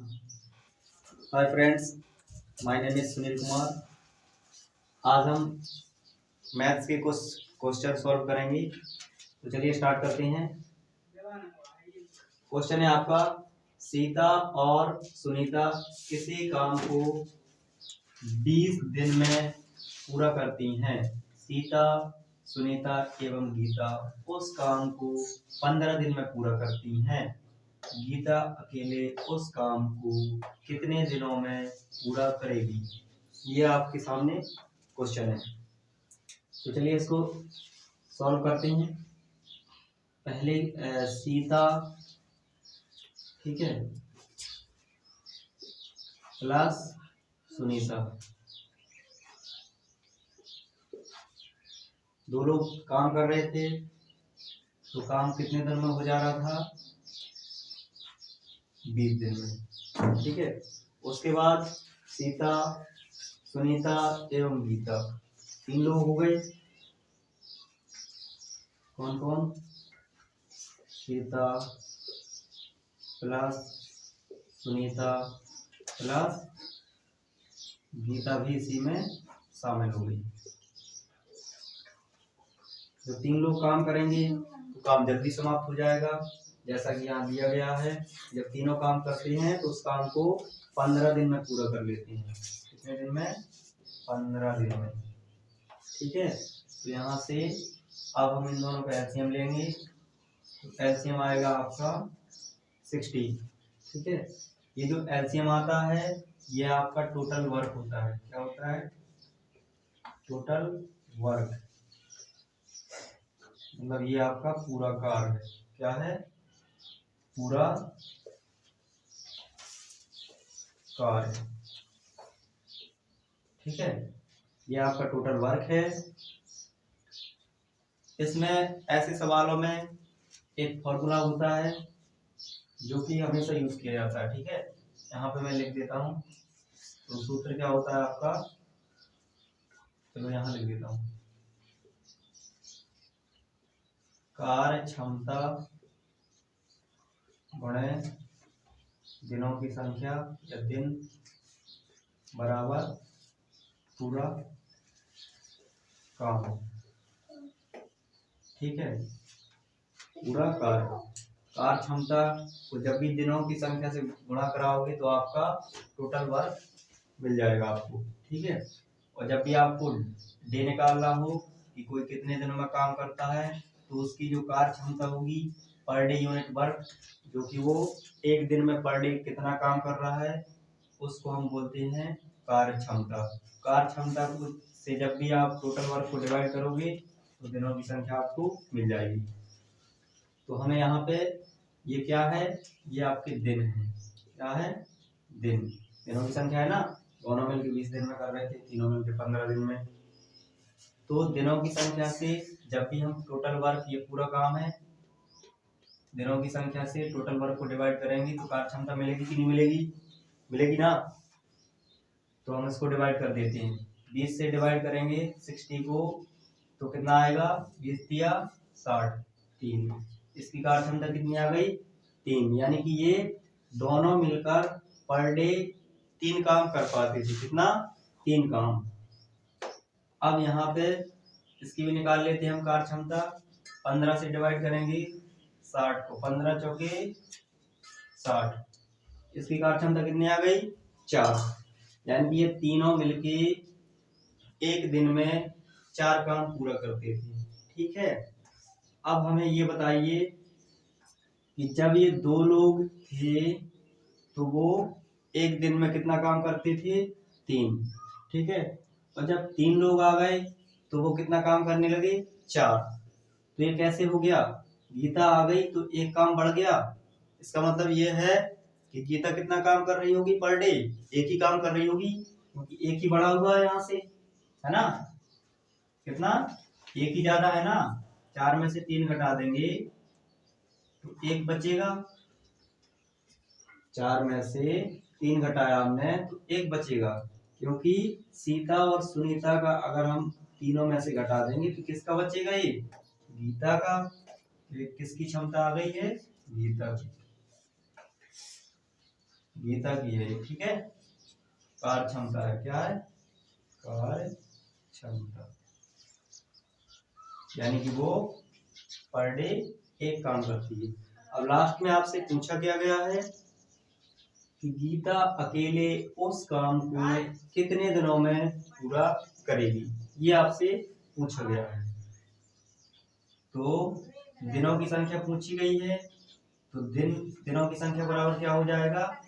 Hi friends, my name is Sunil Kumar. आज हम maths के कुछ क्वेश्चन सॉल्व करेंगे। तो चलिए स्टार्ट करते हैं। क्वेश्चन है आपका, सीता और सुनीता किसी काम को 20 दिन में पूरा करती हैं। सीता, सुनीता एवं गीता उस काम को 15 दिन में पूरा करती हैं। गीता अकेले उस काम को कितने दिनों में पूरा करेगी? ये आपके सामने क्वेश्चन है। तो चलिए इसको सॉल्व करते हैं। पहले सीता, ठीक है, प्लस सुनीता, दो लोग काम कर रहे थे। तो काम कितने दिन में हो जा रहा था? 20 दिन में, ठीक है। उसके बाद सीता, सुनीता एवं गीता, 3 लोग हो गए। कौन कौन? सीता प्लस सुनीता प्लस गीता भी इसी में शामिल हो गई। जो 3 लोग काम करेंगे तो काम जल्दी समाप्त हो जाएगा, जैसा कि यहाँ दिया गया है। जब तीनों काम करते हैं तो उस काम को 15 दिन में पूरा कर लेते हैं। कितने दिन में? 15 दिन में, ठीक है। तो यहाँ से अब हम इन दोनों का एलसीएम लेंगे। तो एलसीएम आएगा आपका 60, ठीक है। ये जो एलसीएम आता है ये आपका टोटल वर्क होता है। क्या होता है? टोटल वर्क, मतलब ये आपका पूरा कार्य है। क्या है? पूरा कार्य, ठीक है। ये आपका टोटल वर्क है। इसमें ऐसे सवालों में एक फॉर्मूला होता है जो कि हमेशा यूज किया जाता है, ठीक है। यहाँ पे मैं लिख देता हूँ। तो सूत्र क्या होता है आपका? चलो यहाँ लिख देता हूँ। कार्य क्षमता गुणे दिनों की संख्या या दिन बराबर पूरा काम, ठीक है। पूरा कार्य, कार्य क्षमता को जब भी दिनों की संख्या से गुणा कराओगे तो आपका टोटल वर्क मिल जाएगा आपको, ठीक है। और जब भी आपको डे निकालना हो कि कोई कितने दिनों में काम करता है तो उसकी जो कार्य क्षमता होगी पर डे यूनिट वर्क, जो कि वो एक दिन में पर डे कितना काम कर रहा है, उसको हम बोलते हैं कार्य क्षमता। कार्य क्षमता को से जब भी आप टोटल वर्क को डिवाइड करोगे तो दिनों की संख्या आपको मिल जाएगी। तो हमें यहाँ पे ये क्या है? ये आपके दिन है। क्या है? दिन, दिनों की संख्या है ना। दोनों मिलकर 20 दिन में कर रहे थे, तीनों मिलकर 15 दिन में। तो दिनों की संख्या से जब भी हम टोटल वर्क, ये पूरा काम है, दिनों की संख्या से टोटल वर्क को डिवाइड करेंगे तो कार्य क्षमता मिलेगी कि नहीं मिलेगी? मिलेगी ना। तो हम इसको डिवाइड कर देते हैं। 20 से डिवाइड करेंगे 60 को तो कितना आएगा? 20 दिया 60, 3। इसकी कार्य क्षमता कितनी आ गई? 3। यानी कि ये दोनों मिलकर पर डे 3 काम कर पाते थे। कितना? 3 काम। अब यहाँ पे इसकी भी निकाल लेते हैं हम कार्य क्षमता। 15 से डिवाइड करेंगे 60 को, 15 चौके 60। इसकी कार्य क्षमता कितनी आ गई? 4। यानी कि ये तीनों मिलके एक दिन में 4 काम पूरा करते थे, ठीक है। अब हमें ये बताइए कि जब ये 2 लोग थे तो वो एक दिन में कितना काम करते थे? 3, ठीक है। और जब 3 लोग आ गए तो वो कितना काम करने लगे? 4। तो ये कैसे हो गया? गीता आ गई तो एक काम बढ़ गया। इसका मतलब ये है कि गीता कितना काम कर रही होगी पर डे? एक ही काम कर रही होगी, क्योंकि एक ही बढ़ा हुआ है यहाँ से, है ना। कितना? एक ही ज्यादा है ना। 4 में से 3 घटा देंगे तो 1 बचेगा। 4 में से 3 घटाया हमने तो 1 बचेगा, क्योंकि सीता और सुनीता का अगर हम तीनों में से घटा देंगे तो किसका बचेगा? ये गीता का। ये किसकी क्षमता आ गई है? गीता की। गीता की है, ठीक है। कार्य क्षमता है, क्या है, कार्य क्षमता, यानी कि वो पर डे एक काम करती है। अब लास्ट में आपसे पूछा क्या गया है कि गीता अकेले उस काम को कितने दिनों में पूरा करेगी, ये आपसे पूछा गया है। तो दिनों की संख्या पूछी गई है, तो दिनों की संख्या बराबर क्या हो जाएगा,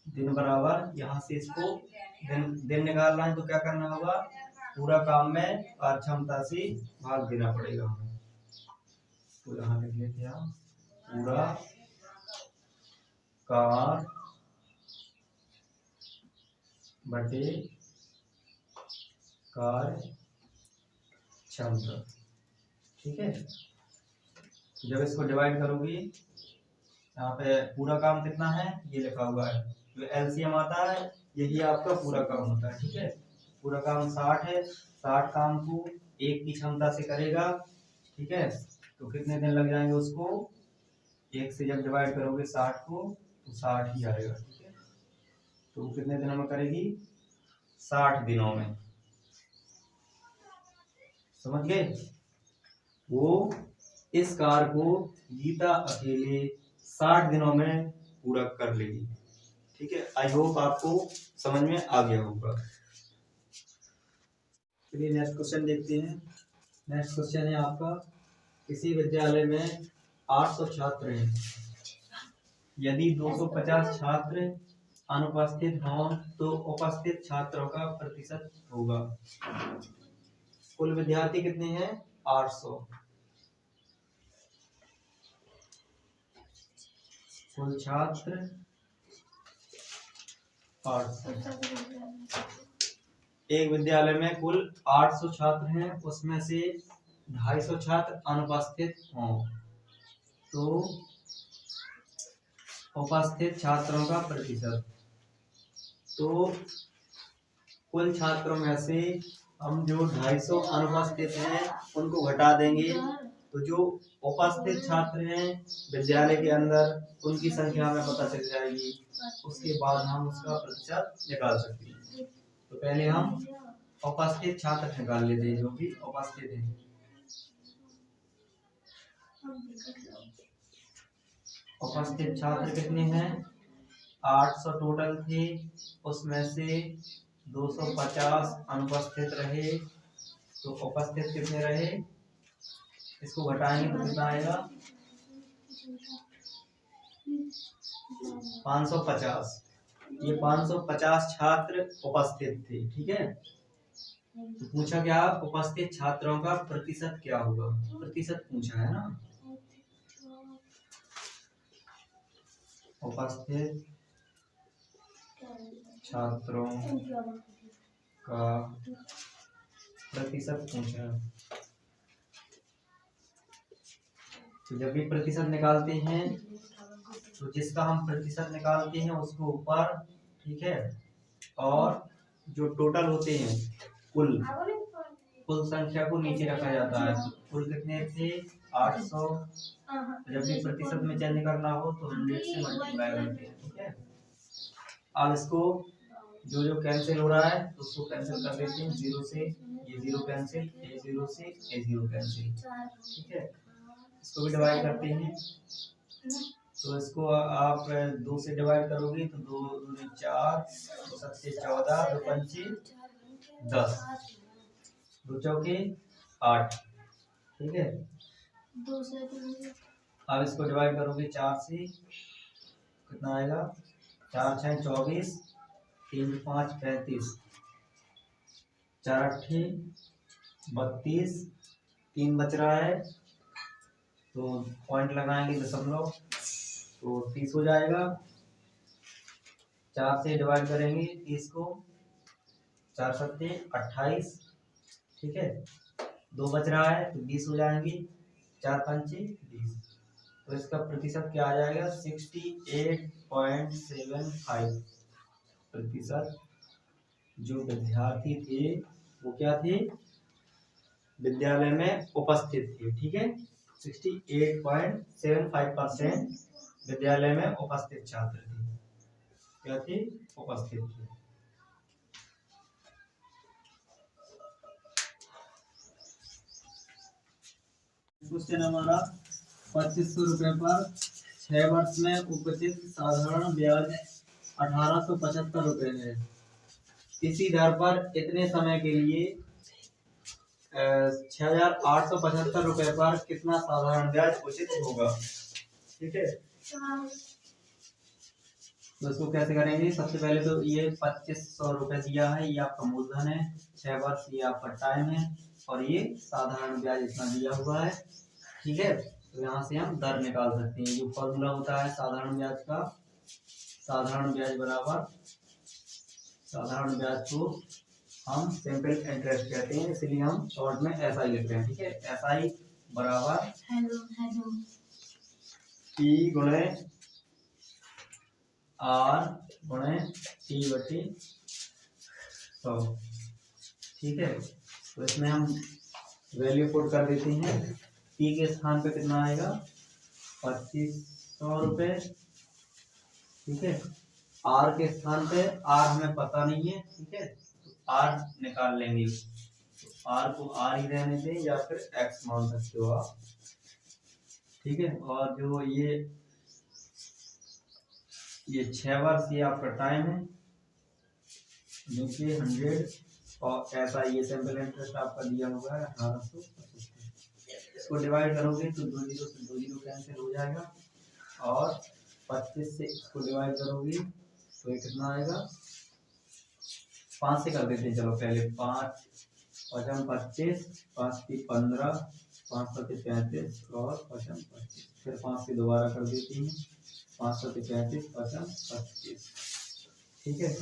दिन बराबर, यहाँ से इसको दिन निकालना है तो क्या करना होगा, पूरा काम में कार्य क्षमता से भाग देना पड़ेगा हमें। तो यहाँ लिख लेते हैं हम, पूरा कार्य बटे कार्य क्षमता, ठीक है। जब इसको डिवाइड करोगे, यहाँ पे पूरा काम कितना है ये लिखा हुआ है, जो एलसीएम आता है यही आपका पूरा काम होता है, ठीक है। पूरा काम 60 है, 60 काम को एक की क्षमता से करेगा, ठीक है। तो कितने दिन लग जाएंगे उसको, एक से जब डिवाइड करोगे 60 को तो 60 ही आएगा, ठीक है। तो कितने दिनों में करेगी, 60 दिनों में, समझ गए। वो इस कार्य को गीता अकेले 60 दिनों में पूरा कर लेगी, ठीक है। आई होप आपको समझ में आ गया होगा। चलिए नेक्स्ट क्वेश्चन देखते हैं। नेक्स्ट क्वेश्चन है आपका, किसी विद्यालय में 800 छात्र हैं, यदि 250 छात्र अनुपस्थित हों तो उपस्थित छात्रों का प्रतिशत होगा। कुल विद्यार्थी कितने हैं, 800, कुल छात्र 800। एक विद्यालय में कुल 800 छात्र हैं, उसमें से 250 छात्र अनुपस्थित हों तो उपस्थित छात्रों का प्रतिशत। तो कुल छात्रों में से हम जो 250 अनुपस्थित हैं उनको घटा देंगे, तो जो उपस्थित छात्र हैं विद्यालय के अंदर उनकी संख्या हमें पता चल जाएगी, उसके बाद हम उसका प्रतिशत निकाल सकते हैं। तो पहले हम उपस्थित छात्र निकाल लेते हैं, जो भी उपस्थित हैं। उपस्थित छात्र कितने हैं, 800 टोटल थे, उसमें से 250 अनुपस्थित रहे, तो उपस्थित कितने रहे, इसको घटाएंगे तो कितना आएगा, 550। ये 550 छात्र उपस्थित थे, ठीक है। तो पूछा क्या, उपस्थित छात्रों का प्रतिशत क्या होगा, प्रतिशत पूछा है ना। उपस्थित छात्रों का प्रतिशत पूछा है, तो जब भी प्रतिशत निकालते हैं तो जिसका हम प्रतिशत निकालते हैं उसको ऊपर, ठीक है, और जो टोटल होते हैं कुल संख्या को नीचे रखा जाता है। तो कुल कितने थे, 800, जब भी प्रतिशत में चेंज करना हो तो 100 से मल्टीप्लाई करते हैं, ठीक है। अब इसको जो जो कैंसिल हो रहा है तो उसको कैंसिल कर देते हैं, 0 से ये 0 कैंसिल, ये 0 से ये 0 कैंसिल, ठीक है। इसको भी डिवाइड करते हैं, तो इसको आप 2 से डिवाइड करोगे तो 2 दूनी 4, 2 सत्ते 14, 2 पंचे 10, 2 चौके 8, ठीक है। अब इसको डिवाइड करोगे 4 से, कितना आएगा, 4 6 24, 3 5 35, 4 8 32, 3 बच रहा है तो पॉइंट लगाएंगे दशमलव, तो 30 हो जाएगा। 4 से डिवाइड करेंगे 30 को, 4 सत्ते 28, ठीक है। 2 बच रहा है तो 20 हो जाएंगे, 4 पंचे 20, तो इसका प्रतिशत क्या आ जाएगा, 68.75 प्रतिशत जो विद्यार्थी थे वो क्या थे, विद्यालय में उपस्थित थे, ठीक है। 68.75% विद्यालय में उपस्थित छात्र थी। क्या थी? उपस्थित थी। क्वेश्चन हमारा 2500 रुपए पर 6 वर्ष में उपचित साधारण ब्याज 1875 रुपए है। इसी दर पर इतने समय के लिए 6875 रुपए पर कितना साधारण ब्याज उचित होगा? ठीक है, तो इसको कैसे करेंगे? सबसे पहले तो ये 2500 रुपए दिया है, ये आपका मूलधन है, 6 वर्ष ये आपका टाइम है, और ये साधारण ब्याज इतना दिया हुआ है। ठीक है, तो यहाँ से हम दर निकाल सकते हैं। जो फॉर्मूला होता है साधारण ब्याज का, साधारण ब्याज बराबर, साधारण ब्याज को हम सिंपल इंटरेस्ट कहते हैं, इसलिए हम शॉर्ट में SI लिखते हैं। ठीक है, SI बराबर P गुणे R गुणे T बटे 100। ठीक है, तो इसमें हम वैल्यू पुट कर देते हैं। P के स्थान पे कितना आएगा? 2500 रुपए। ठीक है, R के स्थान पे, R हमें पता नहीं है। ठीक है, तो R निकाल लेंगे, तो R को R ही रहने दें या फिर X मान सकते हो आप। ठीक है, और जो ये 6 वर्ष ये आपका टाइम है, नीचे 100, और ऐसा ये सिंपल इंटरेस्ट आपका दिया हुआ है 1875। इसको डिवाइड करोगे तो 2 जीरो से 2 जीरो कैंसिल हो जाएगा, और 25 से इसको डिवाइड करोगे तो ये कितना आएगा? 5 से कर देते हैं, चलो पहले 5 5 25, 5 की 15, 5 सत्ते 35 और 5 25, फिर 5 से दोबारा कर देते हैं, 5 सत्ते 35, 5 25। ठीक है,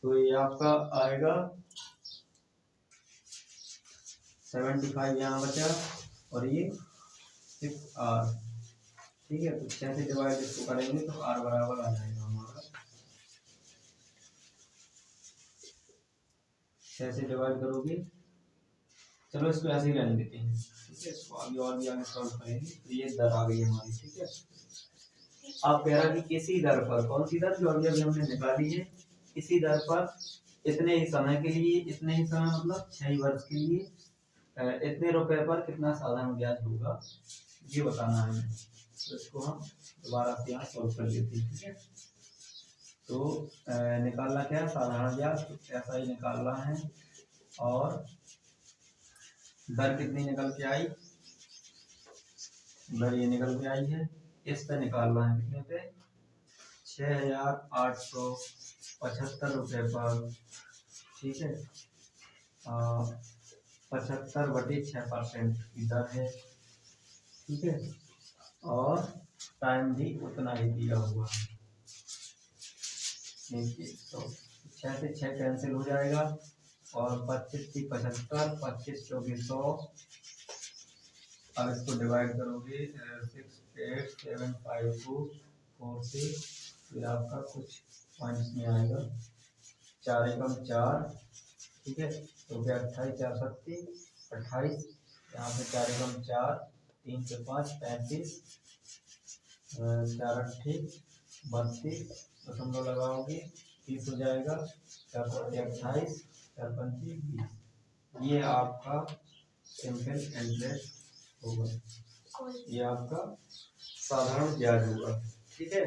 तो ये आपका आएगा 75 यहाँ बचा, और ये 6R। ठीक है, तो 6 से डिवाइड इसको करेंगे तो R बराबर आ जाएगा हमारा, 6 से डिवाइड करोगे, चलो इसको ऐसे ही रहने देते हैं। ठीक है, इसको आगे और भी आगे सॉल्व करेंगे, तो ये दर आ गई हमारी। ठीक है, आप कह रहा कि इसी दर पर, कौन सी दर? जो अभी अभी हमने निकाली है, इसी दर पर इतने ही समय के लिए, इतने ही समय मतलब 6 वर्ष के लिए इतने रुपए पर कितना साधारण ब्याज होगा, ये बताना है हमें। तो इसको हम दोबारा से यहाँ सॉल्व कर लेते हैं। ठीक है, तो निकालना क्या है? साधारण ब्याज, तो ऐसा ही निकालना है, और दर कितनी निकल के आई? दर ये निकल के आई है, इस पे निकालना है, कितने पे? 6875 रुपए पर। ठीक है, 75/6% की दर है। ठीक है, और टाइम भी उतना ही दिया हुआ है। तो 6 से 6 कैंसिल हो जाएगा, और 25 की 75, 25 चौकी 100। अब इसको डिवाइड करोगे 6875246, फिर आपका कुछ पॉइंट्स में आएगा, 4 एकम 4। ठीक है, तो क्या 28, 4 सत्ती 28, यहाँ पे 4 एकम 4, 3 से 5 35, 4 अट्ठे 32, दशमलव लगाओगे 30 हो जाएगा, 4 सत्ते 28, 4 पंचे 20। ये आपका सिंपल इंटरेस्ट होगा, ये आपका साधारण ब्याज होगा। ठीक है,